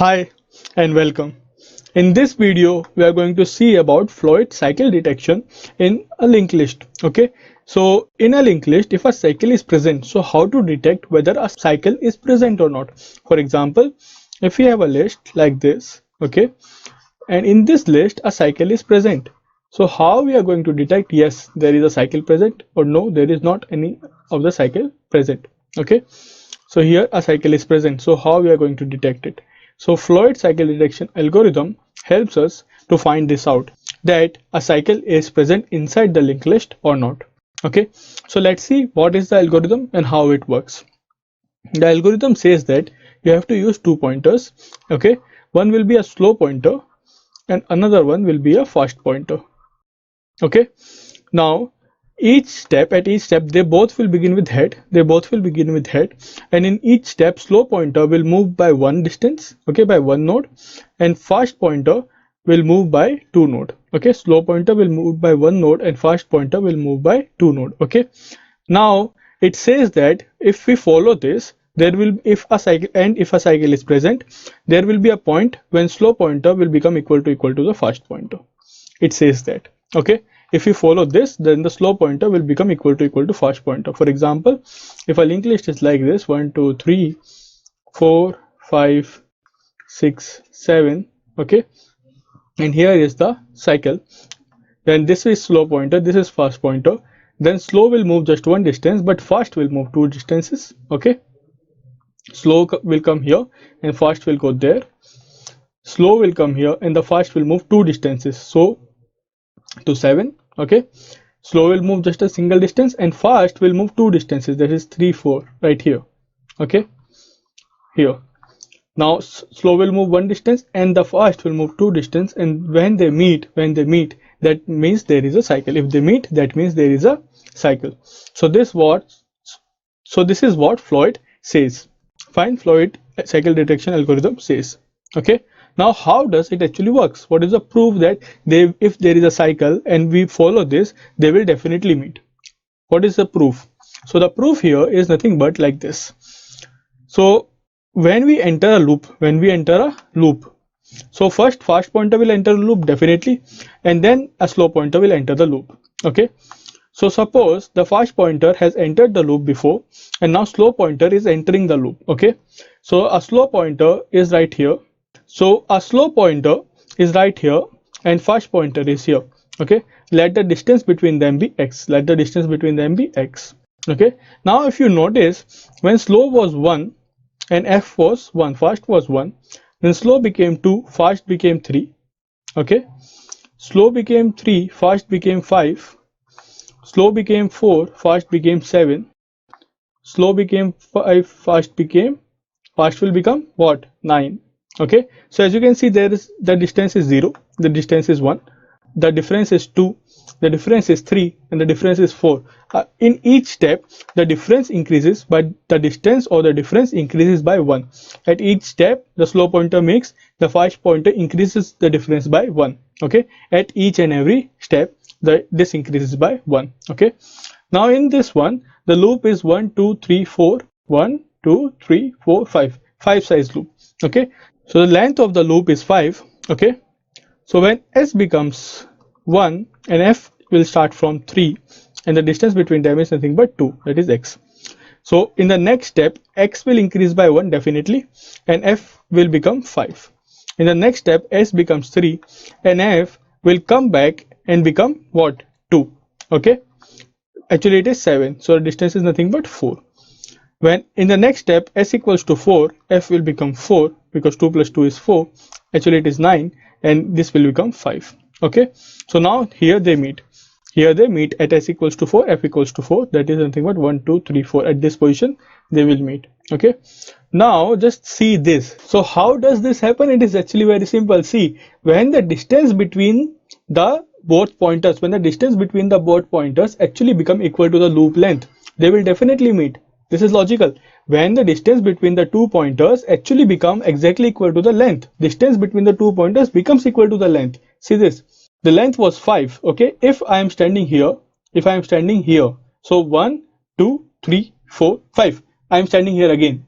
Hi and welcome. In this video, we are going to see about Floyd cycle detection in a linked list. Okay, so in a linked list, if a cycle is present, so how to detect whether a cycle is present or not? For example, if we have a list like this, okay, and in this list a cycle is present. So how we are going to detect yes there is a cycle present or no there is not any of the cycle present? Okay, so here a cycle is present. So how we are going to detect it? So Floyd cycle detection algorithm helps us to find this out, that a cycle is present inside the linked list or not. Okay, so let's see what is the algorithm and how it works. The algorithm says that you have to use two pointers. Okay, one will be a slow pointer and another one will be a fast pointer. Okay, now at each step they both will begin with head, and in each step slow pointer will move by one distance, okay, by one node, and fast pointer will move by two node. Okay, slow pointer will move by one node and fast pointer will move by two node. Okay, now it says that if we follow this, there will, if a cycle is present, there will be a point when slow pointer will become equal to the fast pointer. It says that, okay, if you follow this, then the slow pointer will become equal to fast pointer. For example, if a linked list is like this, 1 2 3 4 5 6 7, okay, and here is the cycle, then this is slow pointer, this is fast pointer, then slow will move just one distance but fast will move two distances. Okay, slow will come here and fast will go there, slow will come here and the fast will move two distances, so to 7. Okay, slow will move just a single distance and fast will move two distances, that is 3 4 right here. Okay, here now slow will move one distance and the fast will move two distance, and when they meet, that means there is a cycle. If they meet, that means there is a cycle. So this is what Floyd says. Fine, Floyd cycle detection algorithm says. Okay, now how does it actually works? What is the proof that if there is a cycle and we follow this, they will definitely meet? What is the proof? So the proof here is nothing but like this. So when we enter a loop, so first fast pointer will enter the loop definitely, and then a slow pointer will enter the loop. Okay, so suppose the fast pointer has entered the loop before and now slow pointer is entering the loop. Okay, so a slow pointer is right here, and fast pointer is here. Okay, let the distance between them be x, okay, now if you notice, when slow was 1 and f was 1, fast was 1, then slow became 2, fast became 3. Okay, slow became 3, fast became 5, slow became 4, fast became 7, slow became 5, fast will become what, 9. Okay, so as you can see, there is the distance is 0, the distance is 1, the difference is 2, the difference is 3, and the difference is 4. In each step the difference increases, but the distance or the difference increases by 1. At each step the slow pointer makes, the fast pointer increases the difference by 1. Okay, at each and every step this increases by 1. Okay, now in this one the loop is 1 2 3 4, 1 2 3 4 5 size loop. Okay, so the length of the loop is 5. Okay, so when s becomes 1 and f will start from 3 and the distance between them is nothing but 2, that is x. So in the next step x will increase by 1 definitely and f will become 5. In the next step s becomes 3 and f will come back and become what, 2. Okay, actually it is 7, so the distance is nothing but 4. When in the next step s equals to 4, f will become 4 because 2 plus 2 is 4, actually it is 9, and this will become 5. Okay, so now here they meet at s equals to 4, f equals to 4, that is nothing but 1 2 3 4. At this position they will meet. Okay, now just see this. So how does this happen? It is actually very simple. See, when the distance between the both pointers actually become equal to the loop length, they will definitely meet. This is logical. When the distance between the two pointers actually become exactly equal to the length, distance between the two pointers becomes equal to the length. See this, the length was 5. Okay, if I am standing here, so 1 2 3 4 5, I am standing here again,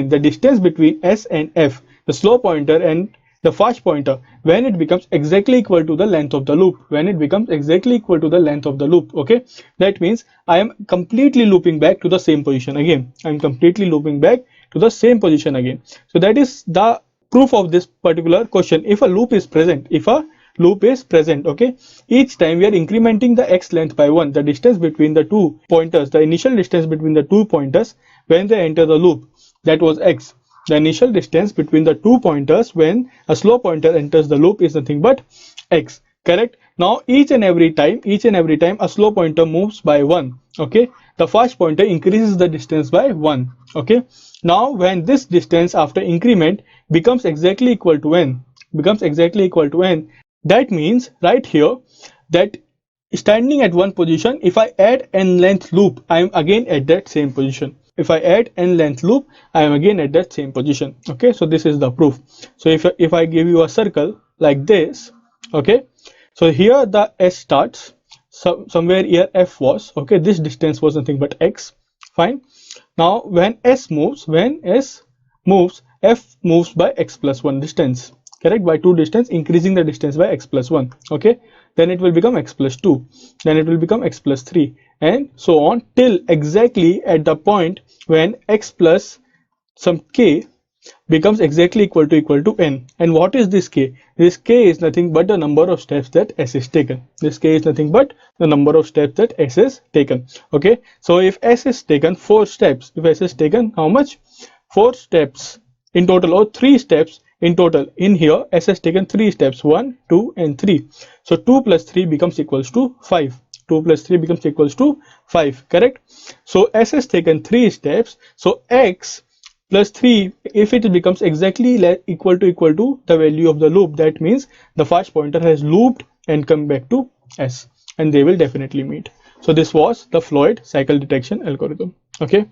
the distance between s and f the slow pointer and the fast pointer when it becomes exactly equal to the length of the loop. When it becomes exactly equal to the length of the loop, okay, that means I am completely looping back to the same position again. I'm completely looping back to the same position again. So that is the proof of this particular question. If a loop is present, okay, each time we are incrementing the x length by 1, the distance between the two pointers, the initial distance between the two pointers when they enter the loop, that was x. The initial distance between the two pointers when a slow pointer enters the loop is nothing but x, correct? Now each and every time a slow pointer moves by 1, okay, the fast pointer increases the distance by 1, okay. Now when this distance after increment becomes exactly equal to n, that means right here that standing at one position, if I add n length loop, I am again at that same position. If I add n length loop, I am again at that same position. Okay, so this is the proof. So if I give you a circle like this, okay, so here the s starts, somewhere here f was, okay, this distance was nothing but x, fine. Now when s moves, f moves by x plus 1 distance, correct, by 2 distance, increasing the distance by x plus 1, okay, then it will become x plus 2, then it will become x plus 3, and so on till exactly at the point when x plus some k becomes exactly equal to n. And what is this k? This k is nothing but the number of steps that s is taken. This k is nothing but the number of steps that s is taken. Okay, so if s is taken 4 steps, if s is taken how much? 4 steps in total, or 3 steps in total. In here s has taken 3 steps, 1, 2 and 3. So 2 plus 3 becomes equals to 5. 2 plus 3 becomes equals to 5, correct? So s has taken 3 steps, so x plus 3, if it becomes exactly equal to the value of the loop, that means the fast pointer has looped and come back to s, and they will definitely meet. So this was the Floyd cycle detection algorithm. Okay,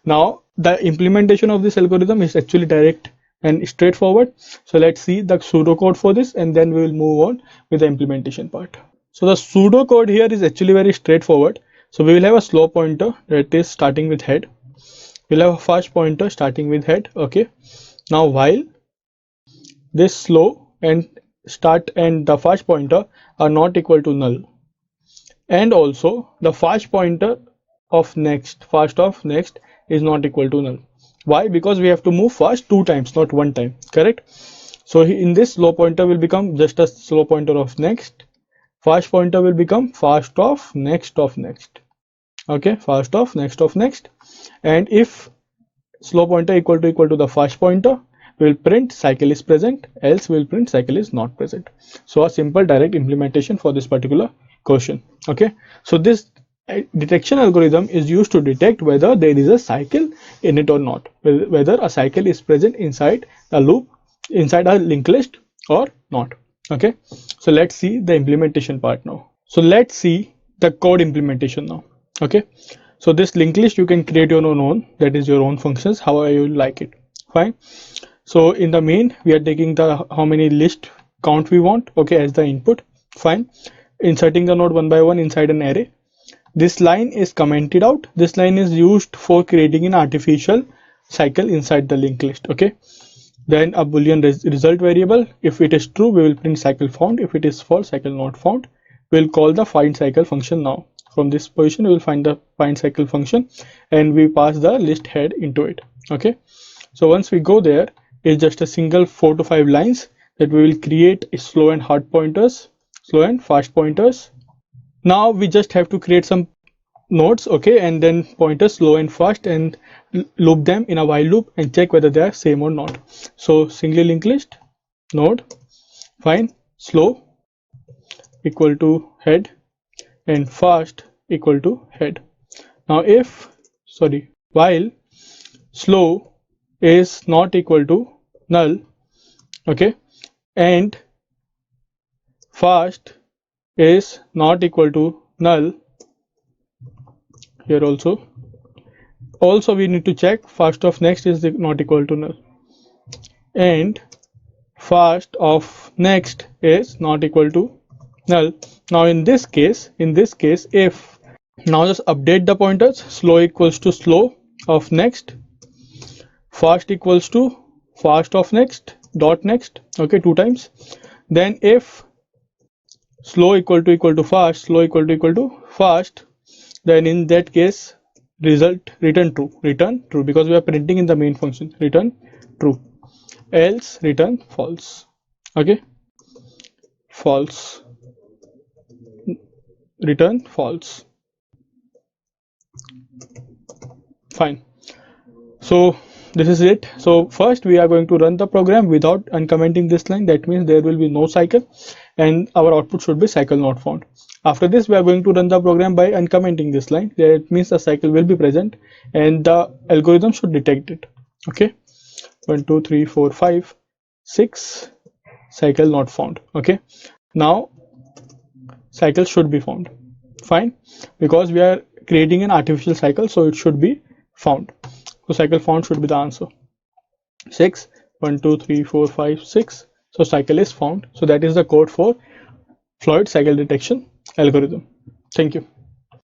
now the implementation of this algorithm is actually direct and straightforward. So let's see the pseudocode for this, and then we will move on with the implementation part. So the pseudocode here is actually very straightforward. So we will have a slow pointer that is starting with head. We'll have a fast pointer starting with head. Okay, now while this slow and start and the fast pointer are not equal to null, and also the fast pointer of next is not equal to null. Why? Because we have to move fast 2 times, not 1 time, correct? So in this, slow pointer will become just a slow pointer of next, fast pointer will become fast of next, okay, fast of next, and if slow pointer equal to the fast pointer, we will print cycle is present, else we will print cycle is not present. So a simple direct implementation for this particular question. Okay, so this detection algorithm is used to detect whether there is a cycle in it or not, whether a cycle is present inside a loop, inside a linked list or not. Okay, so let's see the implementation part now. So let's see the code implementation now. Okay, so this linked list you can create your own, that is your own functions, however you like it, fine. So in the main we are taking the how many list count we want, okay, as the input, fine. Inserting the node one by one inside an array. This line is commented out. This line is used for creating an artificial cycle inside the linked list. Okay, then a boolean result variable. If it is true, we will print cycle found. If it is false, cycle not found. We'll call the find cycle function now. From this position we will find the find cycle function, and we pass the list head into it. Okay, so once we go there, it's just a single 4 to 5 lines that we will create slow and hard pointers, slow and fast pointers. Now we just have to create some nodes, okay, and then pointers slow and fast, and loop them in a while loop and check whether they are same or not. So singly linked list node find slow equal to head and fast equal to head. Now if while slow is not equal to null, okay, and fast is not equal to null, here also we need to check fast of next is not equal to null, and fast of next is not equal to null. Now in this case if now just update the pointers, slow equals to slow of next, fast equals to fast of next, dot next, okay, 2 times. Then if slow equal to fast, slow equal to fast, then in that case result return true because we are printing in the main function, return true, else return false. Okay, false, return false. Fine. So this is it. So first we are going to run the program without uncommenting this line. That means there will be no cycle and our output should be cycle not found. After this we are going to run the program by uncommenting this line. That means the cycle will be present and the algorithm should detect it. Okay, 1 2 3 4 5 6, cycle not found. Okay, now cycle should be found. Fine, because we are creating an artificial cycle, so it should be found. So cycle found should be the answer. 6, 1 2 3 4 5 6. So cycle is found. So that is the code for Floyd cycle detection algorithm. Thank you.